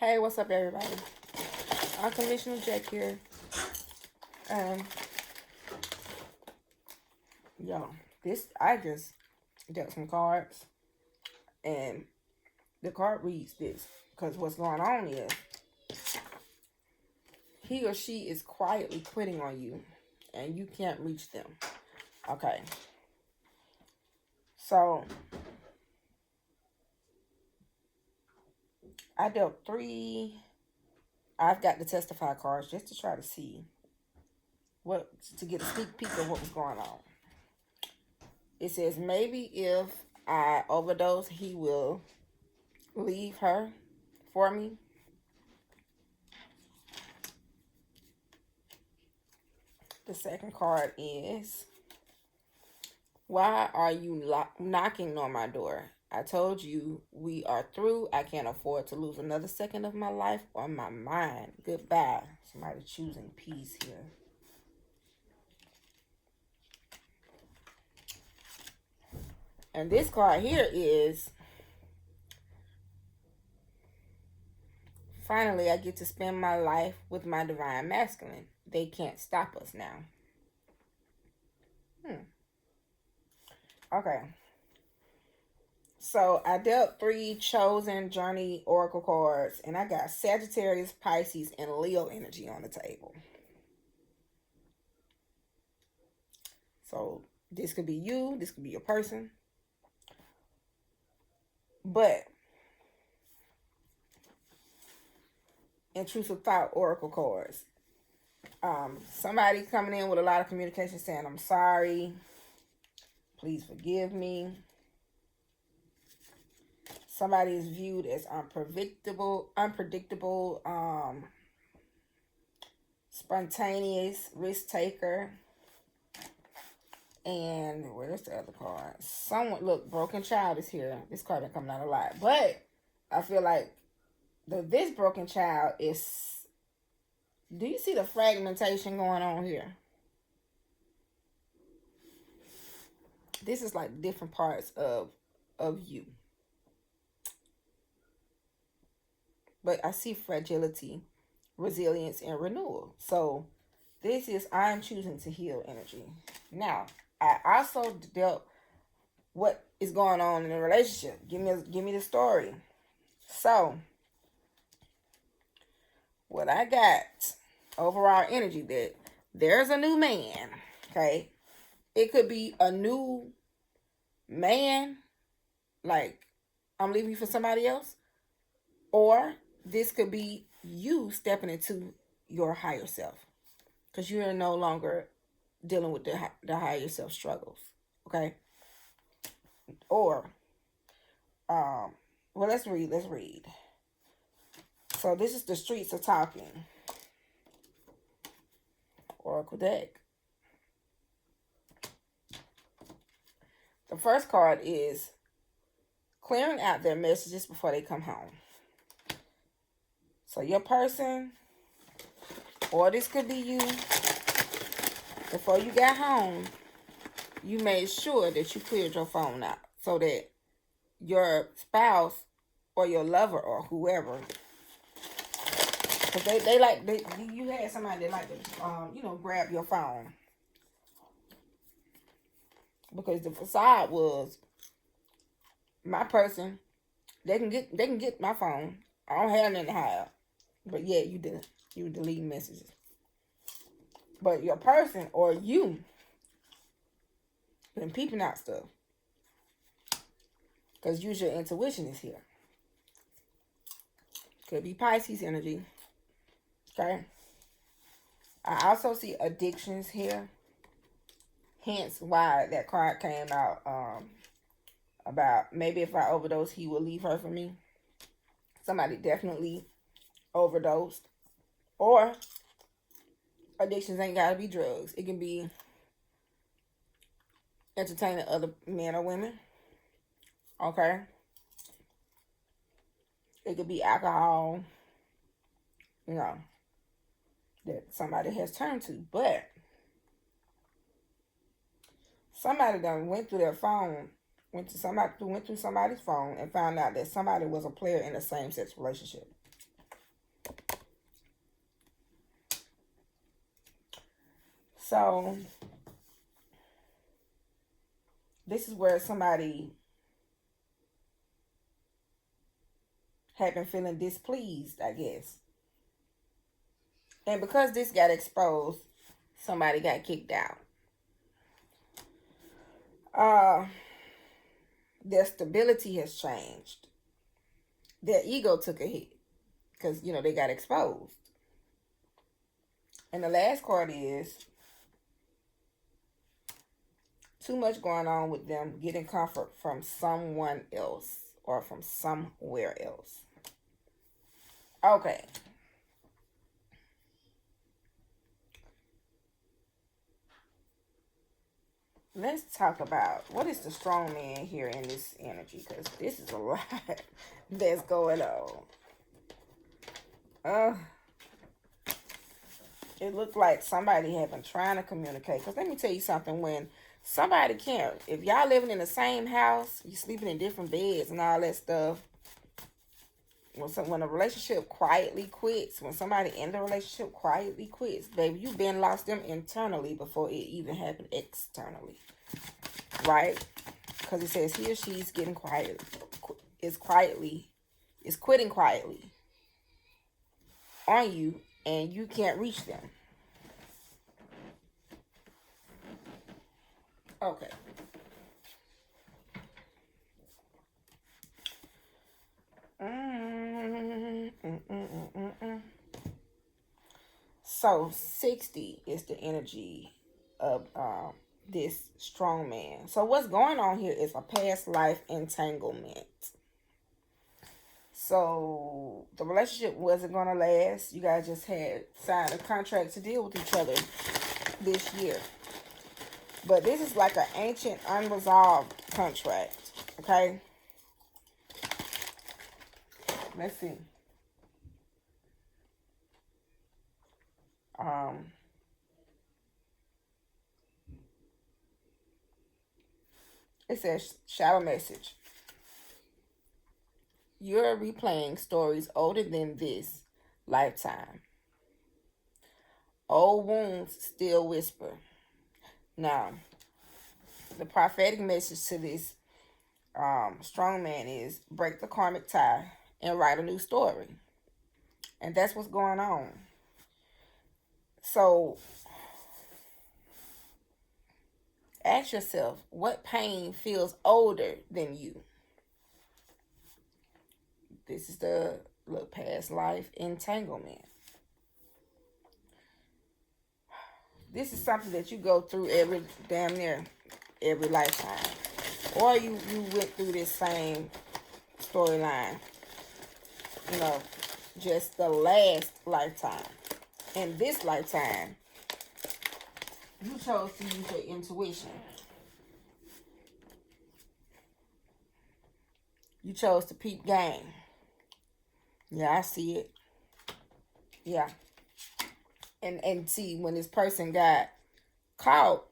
Hey, what's up, everybody? Unconditional Jack here. Yo, I just dealt some cards, and the card reads this, because what's going on is he or she is quietly quitting on you, and you can't reach them. Okay. So, I dealt 3. I've got the testify cards just to try to see to get a sneak peek of what was going on. It says, maybe if I overdose, he will leave her for me. The second card is, why are you knocking on my door? I told you we are through. I can't afford to lose another second of my life or my mind. Goodbye. Somebody choosing peace here. And this card here is, finally I get to spend my life with my divine masculine. They can't stop us now. Okay. So I dealt 3 chosen journey oracle cards, and I got Sagittarius, Pisces, and Leo energy on the table. So this could be you, this could be your person. But intrusive thought oracle cards. Somebody coming in with a lot of communication saying, I'm sorry, please forgive me. Somebody is viewed as unpredictable, spontaneous, risk taker. And where's the other card? Someone, look, broken child is here. This card been coming out a lot. But I feel like this broken child is, do you see the fragmentation going on here? This is like different parts of you. But I see fragility, resilience, and renewal. So this is, I'm choosing to heal energy. Now, I also dealt what is going on in a relationship. Give me the story. So what I got, overall energy, that there's a new man. Okay. It could be a new man, like I'm leaving for somebody else, or this could be you stepping into your higher self, because you are no longer dealing with the higher self struggles. Okay. Or well, let's read. So this is the streets of talking oracle deck. The first card is clearing out their messages before they come home. So your person, or this could be you, before you got home, you made sure that you cleared your phone out so that your spouse or your lover or whoever, because you had somebody that like to grab your phone, because the facade was, my person, they can get my phone. I don't have nothing to hide, but yeah, you deleting messages. But your person or you been peeping out stuff, because use your intuition is here. Could be Pisces energy. Okay. I also see addictions here. Hence why that card came out about maybe if I overdose, he will leave her for me. Somebody definitely overdosed. Or addictions ain't got to be drugs. It can be entertaining other men or women. Okay. It could be alcohol, that somebody has turned to. But somebody done went through their phone, went through somebody's phone and found out that somebody was a player in a same-sex relationship. So this is where somebody had been feeling displeased, I guess. And because this got exposed, somebody got kicked out. Their stability has changed. Their ego took a hit because, they got exposed. And the last card is too much going on with them getting comfort from someone else or from somewhere else. Okay. Let's talk about what is the strong man here in this energy, because this is a lot that's going on. It looked like somebody had been trying to communicate. Because let me tell you something, when somebody can't, if y'all living in the same house, you sleeping in different beds and all that stuff, when a relationship quietly quits, when somebody in the relationship quietly quits, baby, you've been lost them internally before it even happened externally, right? Because it says he or she's getting quiet, is quitting quietly on you, and you can't reach them. Okay. So 60 is the energy of this strong man. So what's going on here is a past life entanglement. So the relationship wasn't going to last. You guys just had signed a contract to deal with each other this year. But this is like an ancient unresolved contract. Okay? Let's see. It says shadow message. You're replaying stories older than this lifetime. Old wounds still whisper. Now, the prophetic message to this strong man is break the karmic tie and write a new story. And that's what's going on. So ask yourself, what pain feels older than you? This is the past life entanglement. This is something that you go through damn near every lifetime. Or you went through this same storyline, just the last lifetime. In this lifetime, you chose to use your intuition. You chose to peep game. Yeah, I see it. Yeah. And see, when this person got caught,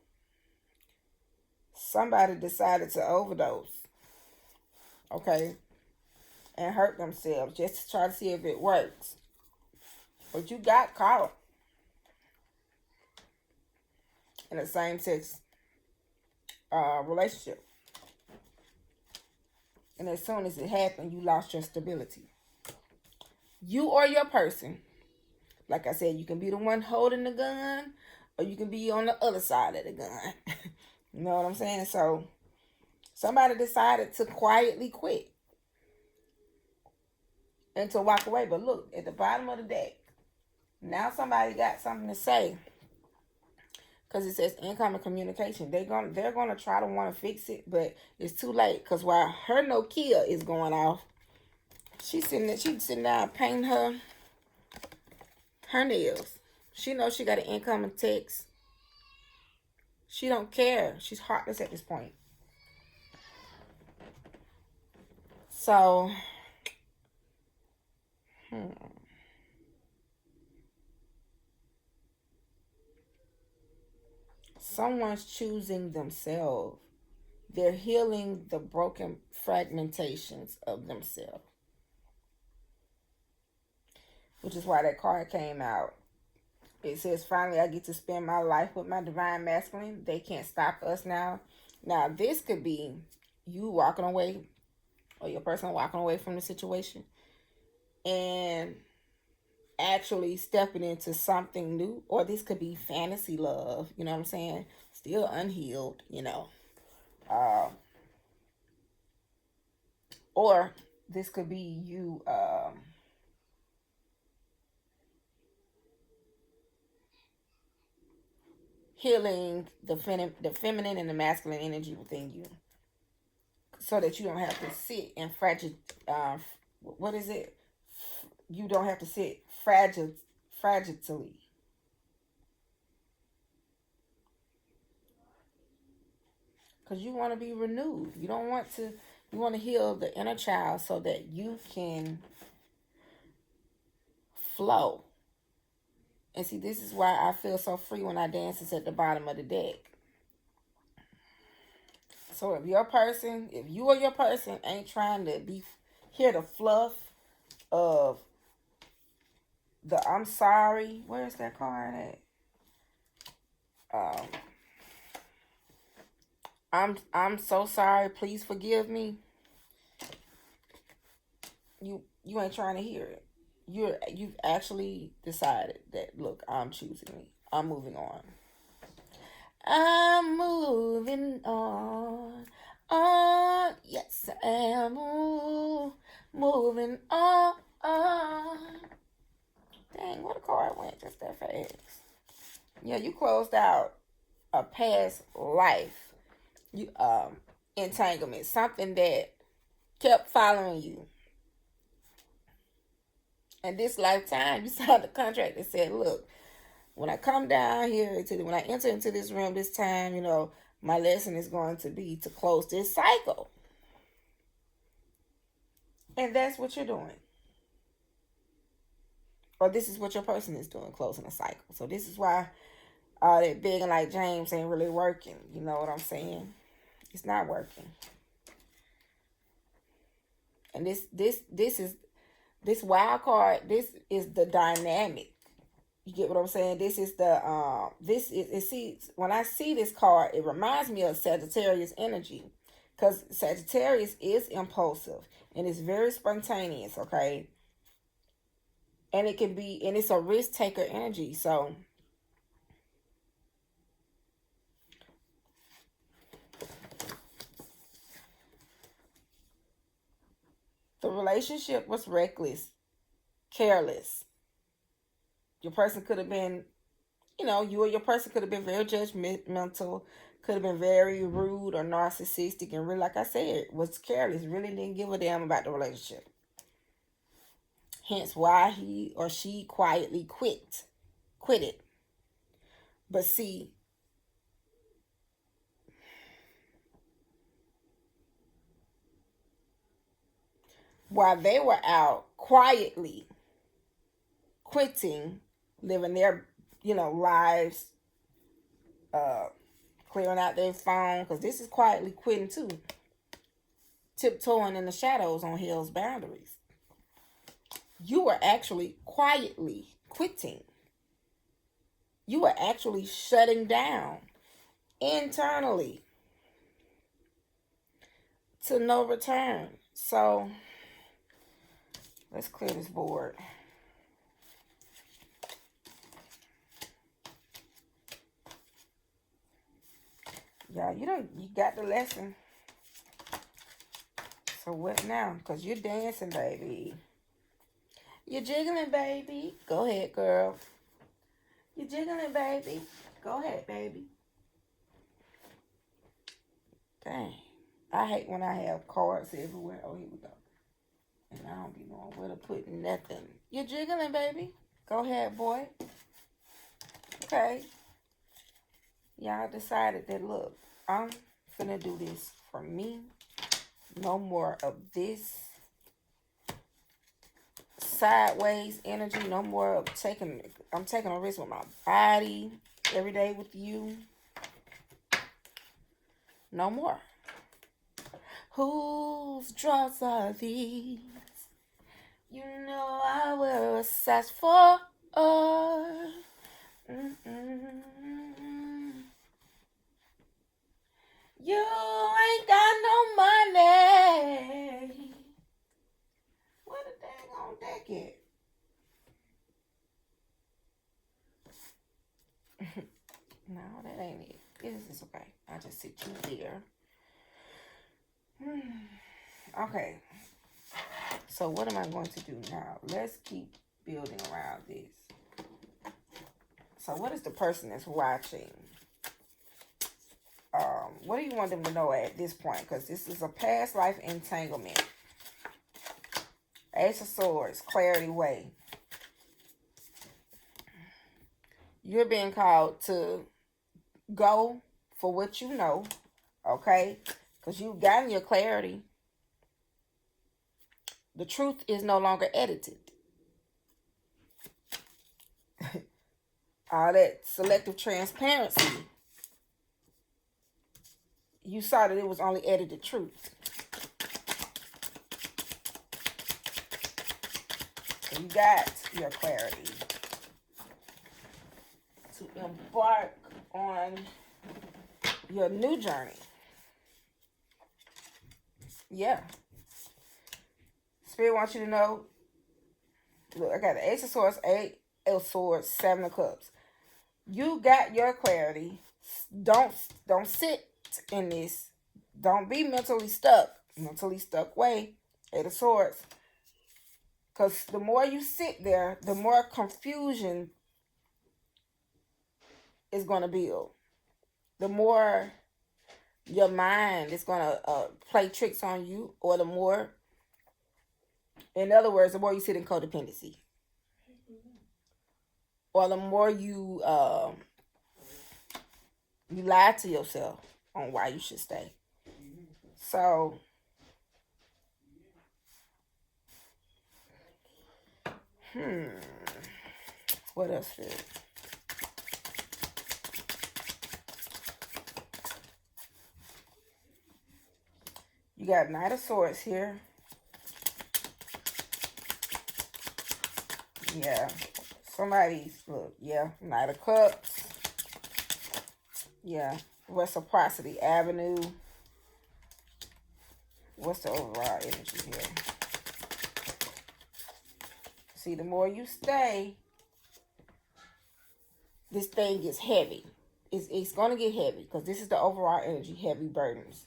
somebody decided to overdose. Okay? And hurt themselves just to try to see if it works. But you got caught in a same-sex relationship. And as soon as it happened, you lost your stability. You or your person, like I said, you can be the one holding the gun, or you can be on the other side of the gun. You know what I'm saying? So somebody decided to quietly quit and to walk away. But look, at the bottom of the deck, now somebody got something to say. Because it says incoming communication. They're gonna try to want to fix it, but it's too late. Because while her Nokia is going off, she's sitting down painting her nails. She knows she got an incoming text. She don't care. She's heartless at this point. So, someone's choosing themselves. They're healing the broken fragmentations of themselves. Which is why that card came out. It says, finally, I get to spend my life with my divine masculine. They can't stop us now. Now, this could be you walking away or your person walking away from the situation and actually stepping into something new. Or this could be fantasy love, you know what I'm saying? Still unhealed, you know. Or this could be you healing the feminine and the masculine energy within you, so that you don't have to sit in fragile. What is it? You don't have to sit fragilely. Because you want to be renewed. You don't want to. You want to heal the inner child so that you can flow. And see, this is why I feel so free when I dance is at the bottom of the deck. So if you or your person ain't trying to be hear the fluff of the I'm sorry, where's that card at? I'm so sorry, please forgive me. You ain't trying to hear it. You've actually decided that, look, I'm choosing me. I'm moving on. I'm moving on. Yes, I am moving on. Dang, what a card went just that fast. Yeah, you closed out a past life. You entanglement, something that kept following you. And this lifetime, you signed a contract that said, look, when I come down here, when I enter into this room this time, you know, my lesson is going to be to close this cycle. And that's what you're doing. Or this is what your person is doing, closing a cycle. So this is why all that begging like James ain't really working. You know what I'm saying? It's not working. And this wild card, this is the dynamic. You get what I'm saying? This is see, when I see this card, it reminds me of Sagittarius energy. Because Sagittarius is impulsive and it's very spontaneous, okay? And it's a risk taker energy. So the relationship was reckless, careless. Your person could have been, you or your person could have been very judgmental, could have been very rude or narcissistic, and really, like I said, was careless, really didn't give a damn about the relationship. Hence why he or she quietly quitted. But see, while they were out quietly quitting, living their, lives, clearing out their phone, because this is quietly quitting too, tiptoeing in the shadows on hell's boundaries. You were actually quietly quitting. You were actually shutting down internally to no return. So let's clear this board. Y'all, you got the lesson. So what now? Because you're dancing, baby. You're jiggling, baby. Go ahead, girl. You're jiggling, baby. Go ahead, baby. Dang. I hate when I have cards everywhere. Oh, here we go. And I don't be knowing where to put nothing. You're jiggling, baby. Go ahead, boy. Okay. Y'all decided that, look, I'm finna do this for me. No more of this sideways energy. No more of I'm taking a risk with my body every day with you. No more. Whose draws are these? You know I will search for. check it. No, that ain't it. It's okay. I just sit you there. Okay. So what am I going to do now? Let's keep building around this. So what is the person that's watching? What do you want them to know at this point? Because this is a past life entanglement. Ace of Swords, clarity way. You're being called to go for what you know, okay? Because you've gotten your clarity. The truth is no longer edited. All that selective transparency. You saw that it was only edited truth. So you got your clarity to embark on your new journey. Yeah. Spirit wants you to know. Look, I got the Ace of Swords, 8 of Swords, 7 of Cups. You got your clarity. Don't sit in this. Don't be mentally stuck. Mentally stuck way. 8 of Swords. Because the more you sit there, the more confusion is going to build. The more your mind is going to play tricks on you, or the more, in other words, the more you sit in codependency. Or the more you lie to yourself on why you should stay. So, what else here? You got Knight of Swords here. Yeah. Somebody's, look, yeah, Knight of Cups. Yeah. Reciprocity Avenue. What's the overall energy here? See, the more you stay, this thing gets heavy. It's going to get heavy because this is the overall energy, heavy burdens.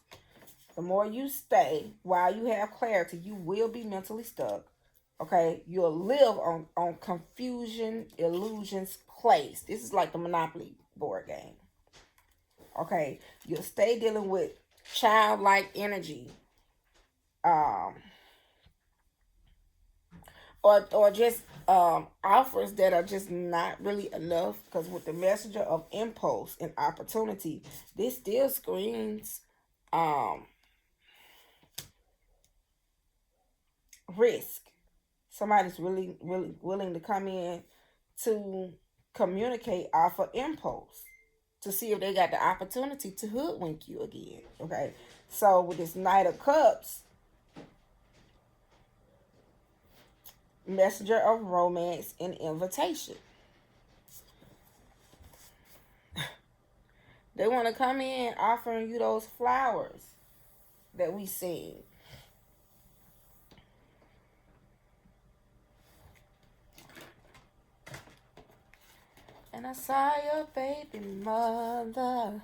The more you stay, while you have clarity, you will be mentally stuck. Okay? You'll live on confusion, illusions, place. This is like the Monopoly board game. Okay? You'll stay dealing with childlike energy. Or just offers that are just not really enough, because with the messenger of impulse and opportunity, this still screams risk. Somebody's really willing to come in to communicate off of impulse to see if they got the opportunity to hoodwink you again. Okay, so with this Knight of Cups, messenger of romance and invitation. They want to come in offering you those flowers that we sing. And I saw your baby mother.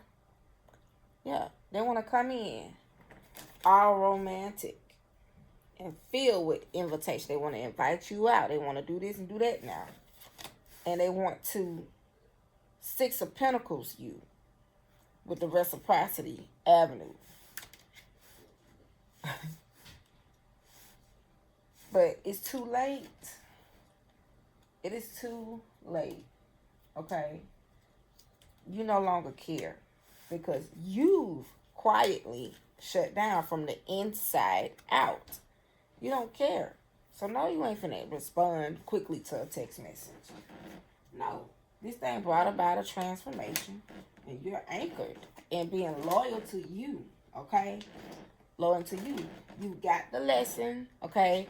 Yeah, they want to come in all romantic and filled with invitation. They want to invite you out. They want to do this and do that now. And they want to 6 of Pentacles you with the reciprocity avenue. But it's too late. It is too late. Okay? You no longer care because you've quietly shut down from the inside out. You don't care. So no, you ain't finna respond quickly to a text message. No. This thing brought about a transformation, and you're anchored in being loyal to you, okay? Loyal to you. You got the lesson, okay?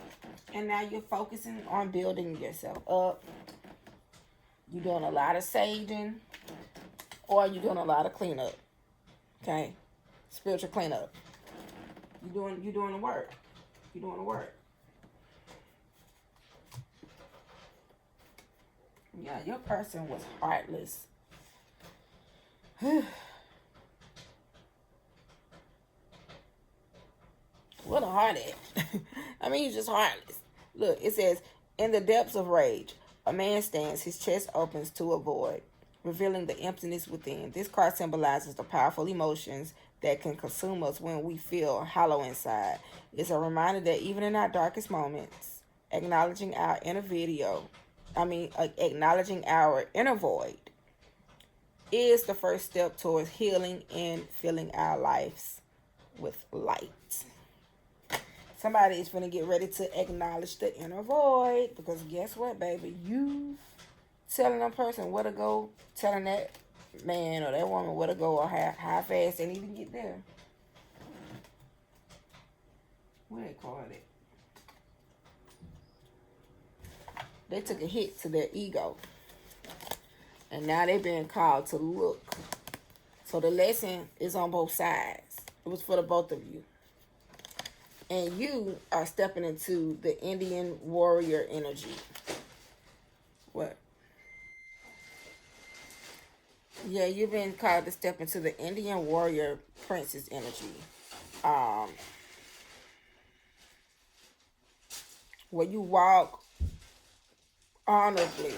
And now you're focusing on building yourself up. You're doing a lot of saging, or you're doing a lot of cleanup, okay? Spiritual cleanup. You're doing the work. You're doing the work. Yeah, your person was heartless. What a heart at. I mean, he's just heartless. Look, it says, in the depths of rage, a man stands, his chest opens to a void, revealing the emptiness within. This card symbolizes the powerful emotions that can consume us when we feel hollow inside. It's a reminder that even in our darkest moments, acknowledging our inner acknowledging our inner void is the first step towards healing and filling our lives with light. Somebody is going to get ready to acknowledge the inner void, because guess what, baby? You telling that person where to go, telling that man or that woman where to go or how fast they need to get there. What they call it? They took a hit to their ego. And now they're being called to look. So the lesson is on both sides. It was for the both of you. And you are stepping into the Indian warrior energy. What? Yeah, you've been called to step into the Indian warrior princess energy. Where you walk honorably.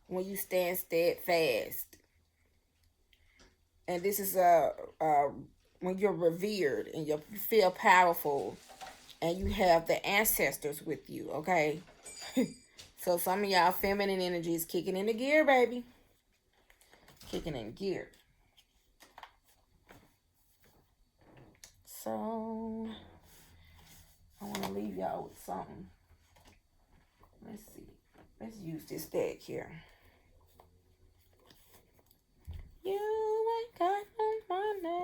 When you stand steadfast. And this is when you're revered and you feel powerful and you have the ancestors with you, okay? So some of y'all feminine energy is kicking into gear, baby. Kicking in gear. So I want to leave y'all with something. Let's see. Let's use this deck here. You ain't got no money.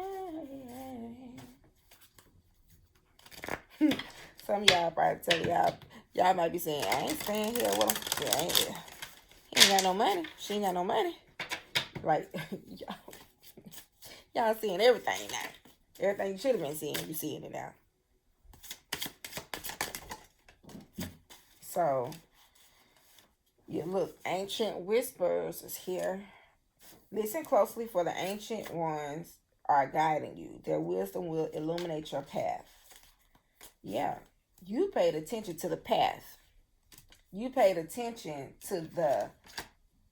Some of y'all probably tell y'all might be saying, I ain't staying here with him. He ain't got no money. She ain't got no money. Like, y'all seeing everything now. Everything you should have been seeing, you seeing it now. So, you look, ancient whispers is here. Listen closely, for the ancient ones are guiding you. Their wisdom will illuminate your path. Yeah, you paid attention to the path. You paid attention to the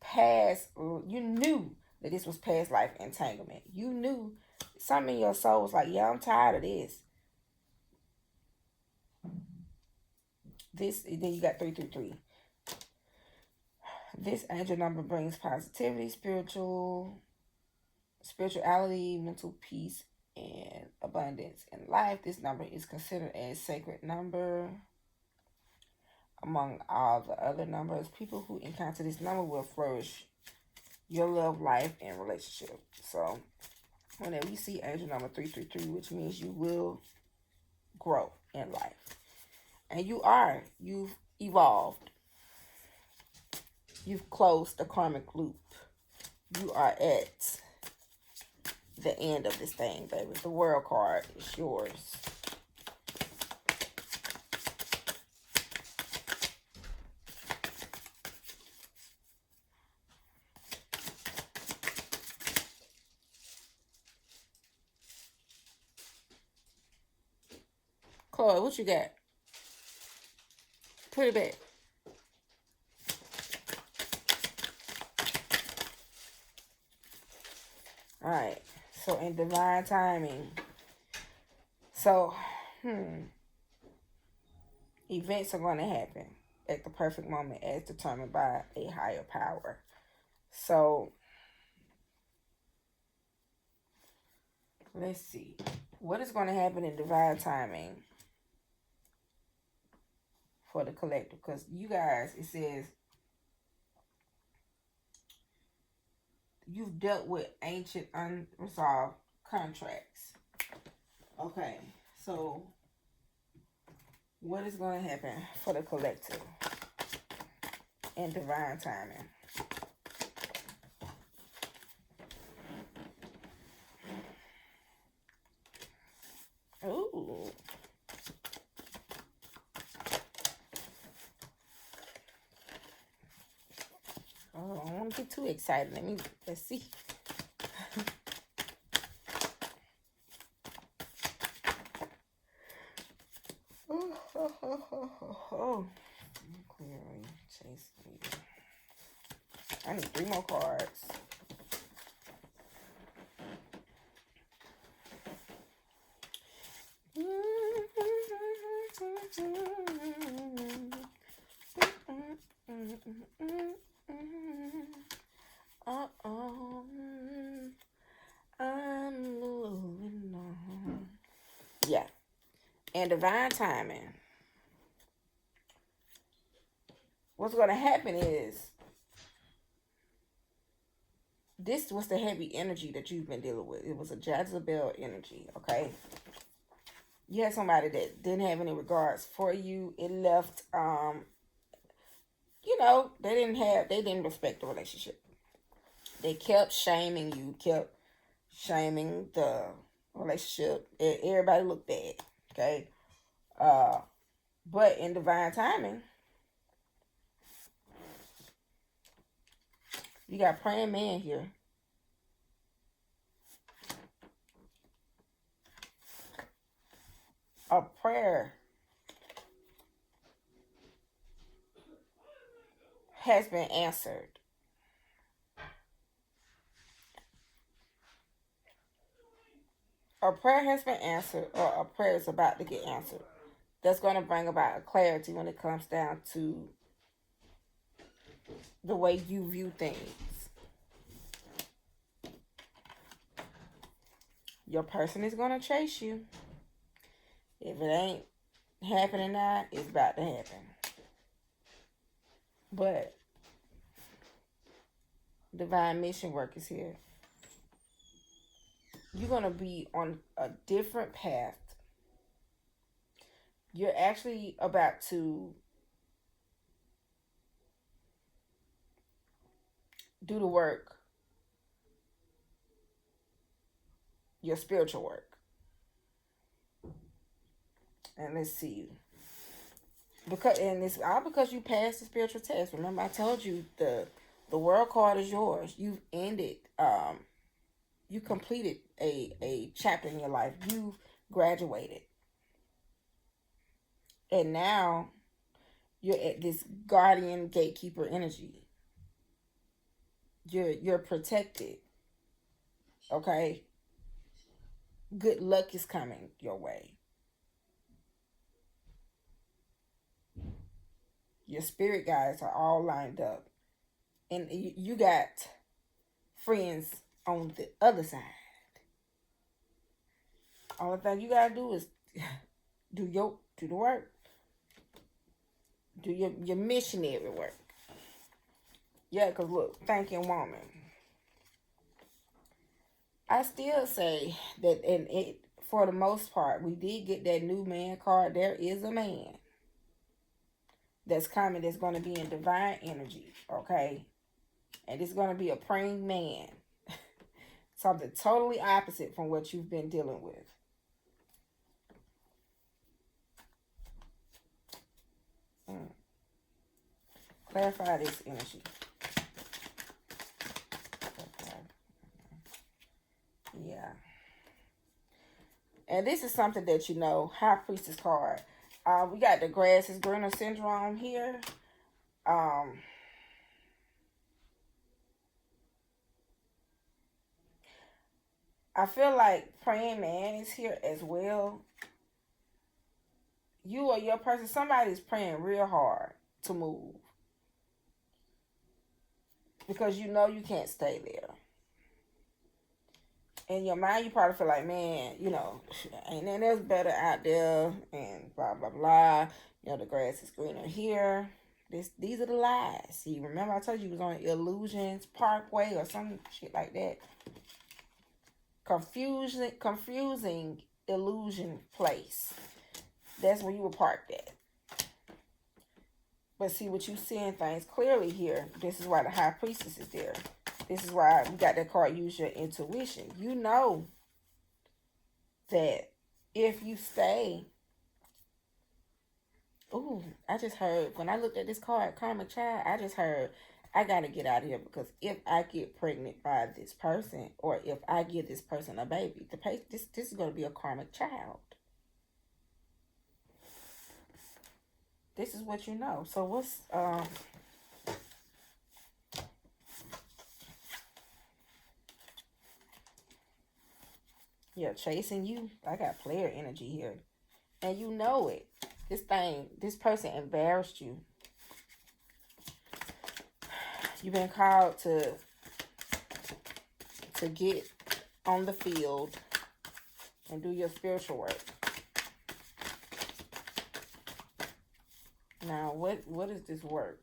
past. You knew that this was past life entanglement. You knew something in your soul was like, yeah, I'm tired of this. Then you got 333. This angel number brings positivity, spirituality, mental peace, and abundance in life. This number is considered a sacred number among all the other numbers. People who encounter this number will flourish your love life and relationship. So whenever you see angel number 333, which means you will grow in life. And you've evolved. You've closed the karmic loop. You are at the end of this thing, baby. The world card is yours. Chloe, what you got? Put it back. All right. So in divine timing. So, events are going to happen at the perfect moment as determined by a higher power. So, let's see. What is going to happen in divine timing for the collective? Because you guys, it says, you've dealt with ancient unresolved contracts. Okay, so what is going to happen for the collective in divine timing? Ooh. Oh, I don't want to get too excited. Let's see. Oh. Clearly chase me. I need 3 more cards. Uh-oh. I'm moving on. Yeah. And divine timing. What's going to happen is, this was the heavy energy that you've been dealing with. It was a Jezebel energy, okay? You had somebody that didn't have any regards for you. It left, they didn't respect the relationship. They kept shaming you, kept shaming the relationship. Everybody looked bad, okay? But in divine timing, you got praying man here. A prayer has been answered. A prayer has been answered, or a prayer is about to get answered. That's going to bring about a clarity when it comes down to the way you view things. Your person is going to chase you. If it ain't happening now, it's about to happen. But divine mission work is here. You're going to be on a different path. You're actually about to do the work, your spiritual work. And let's see. It's all because you passed the spiritual test. Remember, I told you the world card is yours. You've ended, you completed a chapter in your life. You've graduated. And now you're at this guardian gatekeeper energy. You're protected. Okay? Good luck is coming your way. Your spirit guides are all lined up. And you got friends on the other side. All the thing you gotta do is do the work. Do your missionary work. Yeah, because look, thanking woman. I still say that for the most part, we did get that new man card. There is a man that's coming that's going to be in divine energy, okay? And it's going to be a praying man. Something totally opposite from what you've been dealing with. Clarify this energy. Yeah. And this is something that you know, High Priestess card. We got the grass is greener syndrome here. I feel like praying man is here as well. You or your person, somebody's praying real hard to move. Because you know you can't stay there. In your mind, you probably feel like, man, ain't nothing else better out there, and blah, blah, blah. The grass is greener here. These are the lies. See, remember I told you was on Illusions Parkway or some shit like that. Confusing illusion place. That's where you were parked at. But see, what you seeing things clearly here. This is why the High Priestess is there. This is why we got that card, use your intuition. You know that if you stay... Ooh, I just heard, when I looked at this card, Karmic Child, I just heard, I gotta get out of here, because if I get pregnant by this person, or if I give this person a baby, this is gonna be a karmic child. This is what you know. So what's yeah, chasing you. I got player energy here. And you know it. This person embarrassed you. You've been called to get on the field and do your spiritual work. Now, what is this work?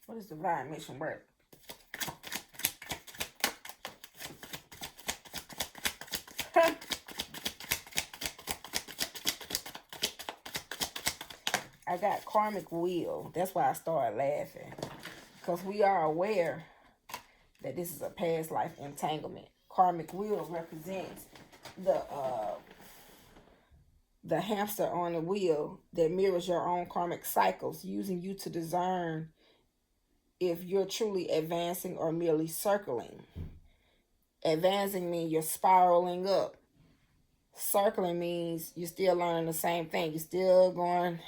What is divine mission work? I got karmic wheel. That's why I started laughing. Because we are aware that this is a past life entanglement. Karmic wheel represents the hamster on the wheel that mirrors your own karmic cycles, using you to discern if you're truly advancing or merely circling. Advancing means you're spiraling up. Circling means you're still learning the same thing. You're still going,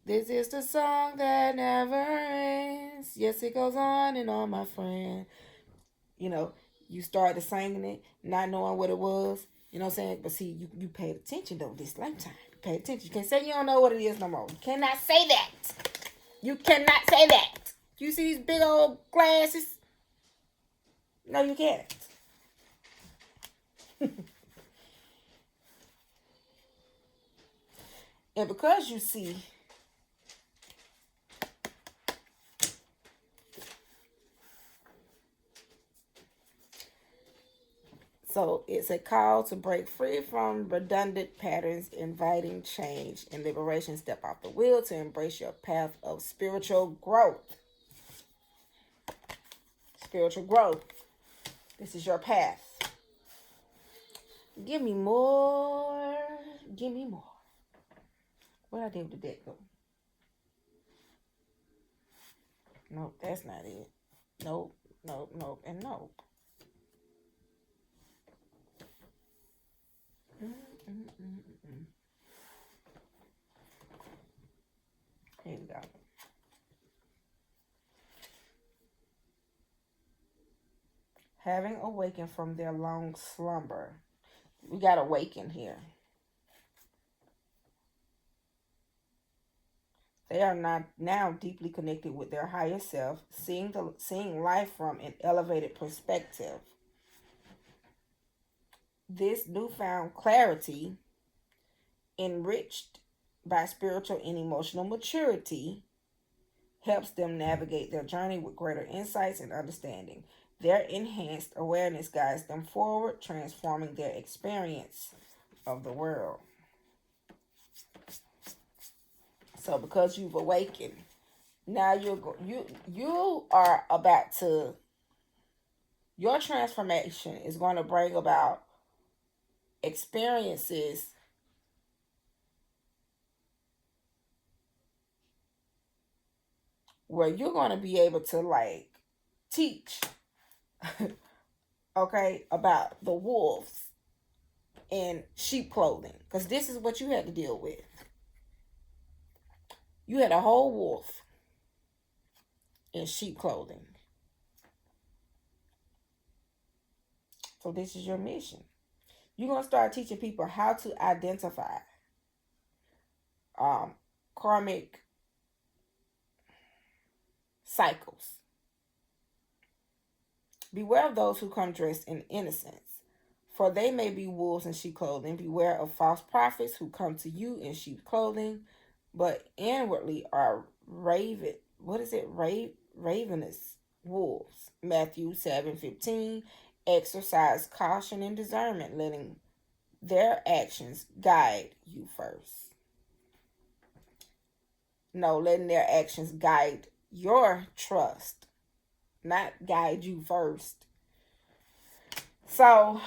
this is the song that never ends. Yes, it goes on and on, my friend. You started singing it, not knowing what it was. You know what I'm saying? But see, you paid attention, though, this lifetime. You paid attention. You can't say you don't know what it is no more. You cannot say that. You cannot say that. You see these big old glasses? No, you can't. And because you see, so it's a call to break free from redundant patterns, inviting change and liberation. Step off the wheel to embrace your path of spiritual growth. Spiritual growth. This is your path. Give me more. Give me more. What I did with the deck go? Nope, that's not it. Nope, and nope. Here we go. Having awakened from their long slumber. We got awaken here. They are not now deeply connected with their higher self, seeing life from an elevated perspective. This newfound clarity, enriched by spiritual and emotional maturity, helps them navigate their journey with greater insights and understanding. Their enhanced awareness guides them forward, transforming their experience of the world. So because you've awakened, now you are about to, your transformation is going to bring about experiences where you're going to be able to teach okay, about the wolves in sheep clothing, because this is what you had to deal with. You had a whole wolf in sheep clothing. So this is your mission. You're going to start teaching people how to identify karmic cycles. Beware of those who come dressed in innocence, for they may be wolves in sheep clothing. Beware of false prophets who come to you in sheep clothing, but inwardly are ravenous wolves. Matthew 7:15. Exercise caution and discernment, letting their actions guide you first. No, letting their actions guide your trust, not guide you first. So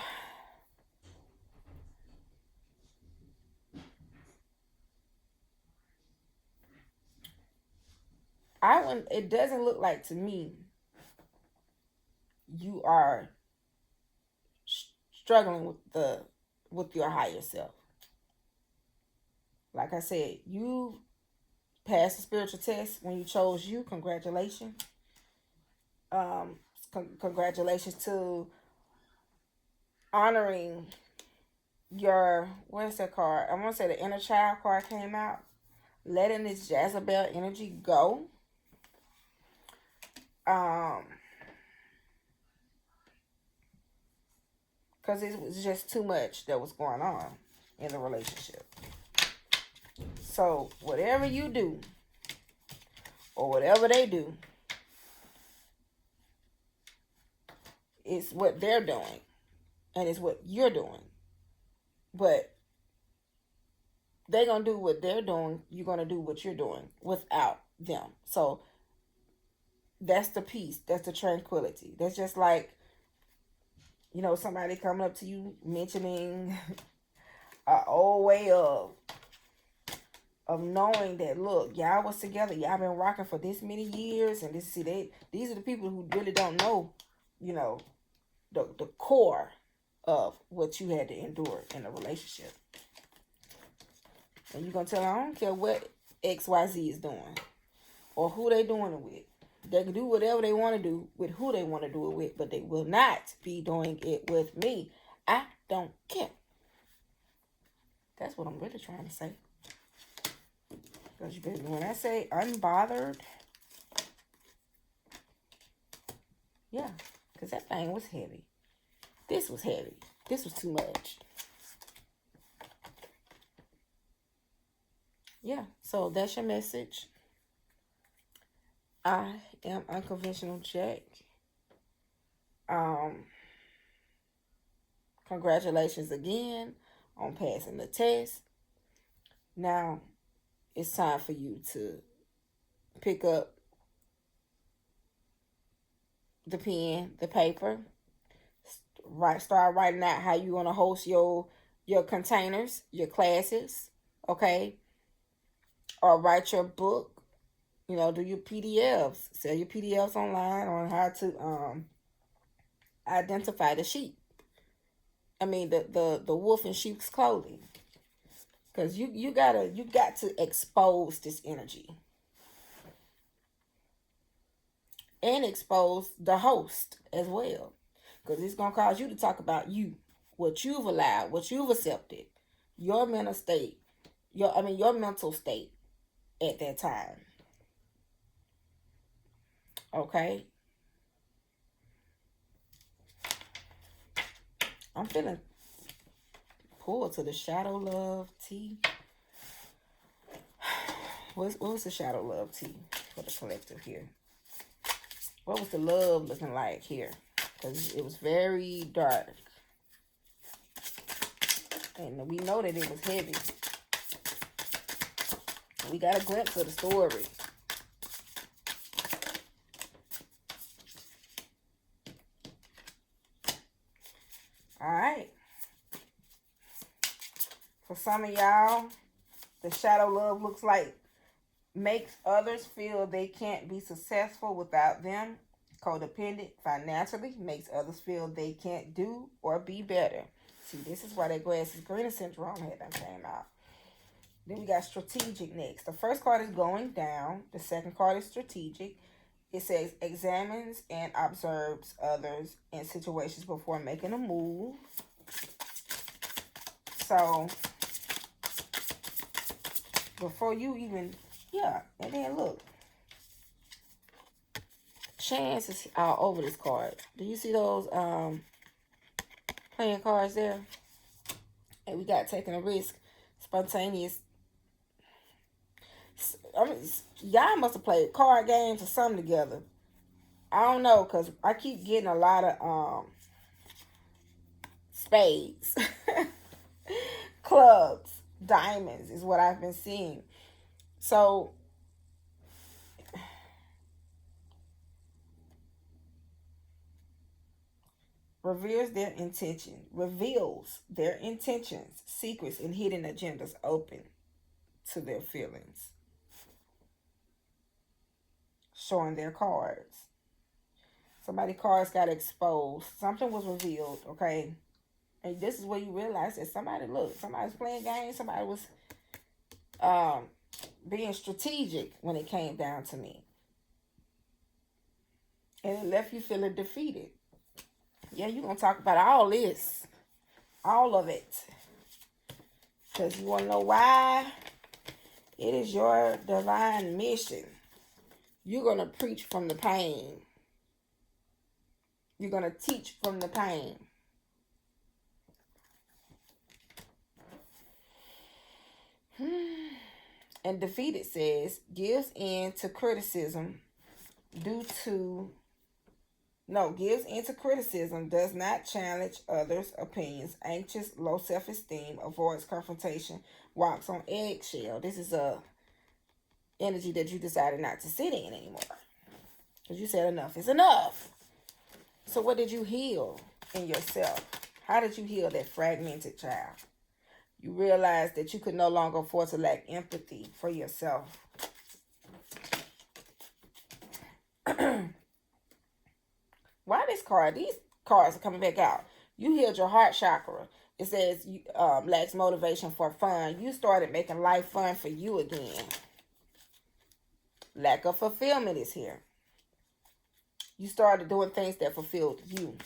it doesn't look like to me you are struggling with your higher self. Like I said, you passed the spiritual test when you chose you. Congratulations. Um, Congratulations to honoring your, where's that card? I want to say the inner child card came out. Letting this Jezebel energy go. Because it was just too much that was going on in the relationship. So whatever you do, or whatever they do, it's what they're doing, and it's what you're doing. But they're gonna do what they're doing. You're gonna do what you're doing without them. So that's the peace. That's the tranquility. That's just like, somebody coming up to you mentioning an old way of knowing that, look, y'all was together, y'all been rocking for this many years, and these are the people who really don't know, the core of what you had to endure in a relationship. And you're gonna tell them, I don't care what XYZ is doing or who they doing it with. They can do whatever they want to do with who they want to do it with, but they will not be doing it with me. I don't care. That's what I'm really trying to say. Because when I say unbothered, yeah, because that thing was heavy. This was heavy. This was too much. Yeah, so that's your message. I am Unconventional Jack. Congratulations again on passing the test. Now it's time for you to pick up the pen, the paper, start writing out how you want to host your containers, your classes, okay? Or write your book, do your PDFs, sell your PDFs online on how to identify the sheep. I mean the wolf in sheep's clothing. Because you got to expose this energy. And expose the host as well. Because it's going to cause you to talk about you. What you've allowed. What you've accepted. Your mental state. Your mental state at that time. Okay? I'm feeling pulled to the Shadow Love tea. What was the Shadow Love tea for the collective here? What was the love looking like here? Because it was very dark. And we know that it was heavy. We got a glimpse of the story. Alright. For some of y'all, the shadow love looks like makes others feel they can't be successful without them. Codependent financially makes others feel they can't do or be better. See, this is why that grass is greener syndrome had done came out. Then we got strategic next. The first card is going down. The second card is strategic. It says examines and observes others in situations before making a move. So before you even, and then look. Chance is all over this card. Do you see those playing cards there? And we got taking a risk, spontaneous. Y'all must have played card games or something together. I don't know, because I keep getting a lot of spades. Clubs, diamonds is what I've been seeing. So reveals their intentions, secrets, and hidden agendas open to their feelings, showing their cards. Somebody's cards got exposed. Something was revealed, okay? And this is where you realize that somebody's playing games. Somebody was um, being strategic when it came down to me. And it left you feeling defeated. Yeah, you're going to talk about all this. All of it. Because you want to know why? It is your divine mission. You're going to preach from the pain. You're going to teach from the pain. And defeated says, gives in to criticism, does not challenge others' opinions, anxious, low self-esteem, avoids confrontation, walks on eggshell. This is a energy that you decided not to sit in anymore. Because you said enough is enough. So what did you heal in yourself? How did you heal that fragmented child? You realized that you could no longer afford to lack empathy for yourself. Why this card? These cards are coming back out. You healed your heart chakra. It says you lacks motivation for fun. You started making life fun for you again. Lack of fulfillment is here. You started doing things that fulfilled you.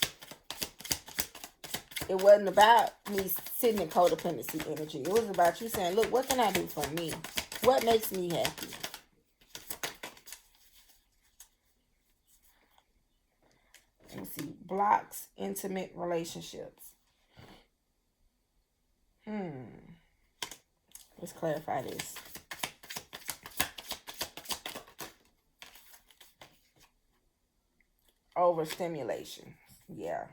It wasn't about me sitting in codependency energy. It was about you saying, look, what can I do for me? What makes me happy? Let me see. Blocks intimate relationships. Let's clarify this. Overstimulation. Yeah.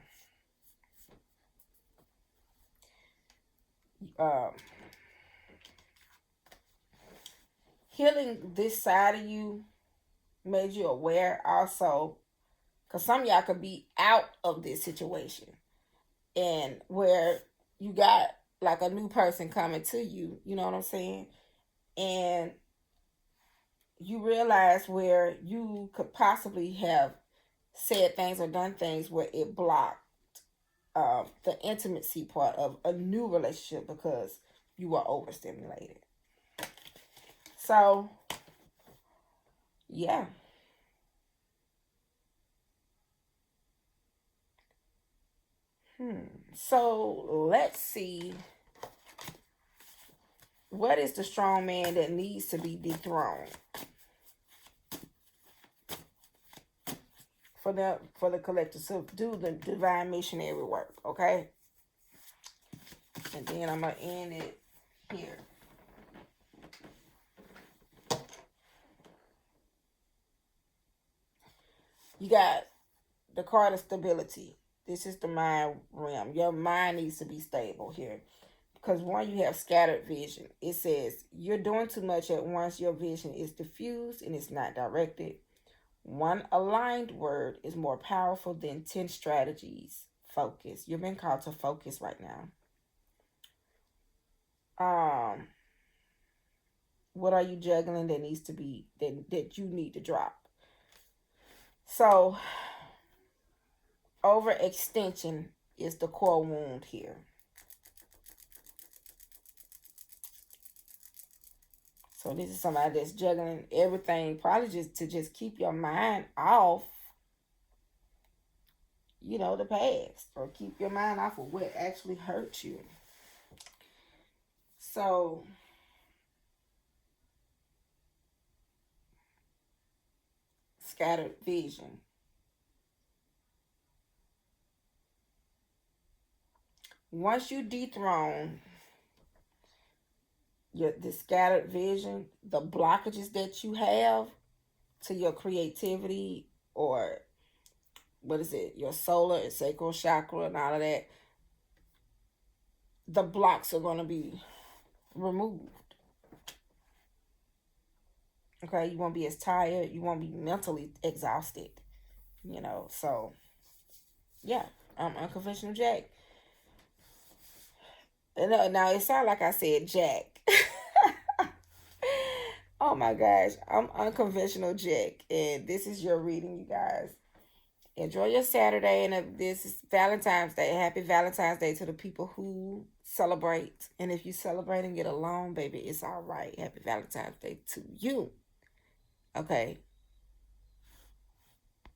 Healing this side of you made you aware also, because some of y'all could be out of this situation and where you got like a new person coming to you, you know what I'm saying? And you realize where you could possibly have said things or done things where it blocked the intimacy part of a new relationship because you were overstimulated. So, yeah. So, let's see. What is the strong man that needs to be dethroned? For the collective. So, do the divine missionary work, okay? And then I'm going to end it here. You got the card of stability. This is the mind realm. Your mind needs to be stable here. Because one, you have scattered vision. It says, you're doing too much at once. Your vision is diffused and it's not directed. One aligned word is more powerful than 10 strategies. Focus. You're being called to focus right now. What are you juggling that needs to be, that you need to drop? So, overextension is the core wound here. So this is somebody that's juggling everything, probably just to keep your mind off, the past, or keep your mind off of what actually hurt you. So scattered vision. Once you dethrone the scattered vision, the blockages that you have to your creativity, or your solar and sacral chakra and all of that, the blocks are going to be removed. Okay, you won't be as tired. You won't be mentally exhausted. So, yeah. I'm Unconventional Jack. No, now it sounds like I said Jack. Oh my gosh, I'm Unconventional Jack, and this is your reading, you guys. Enjoy your Saturday, and this is Valentine's Day. Happy Valentine's Day to the people who celebrate. And if you celebrate and get along, baby, it's all right. Happy Valentine's Day to you. Okay.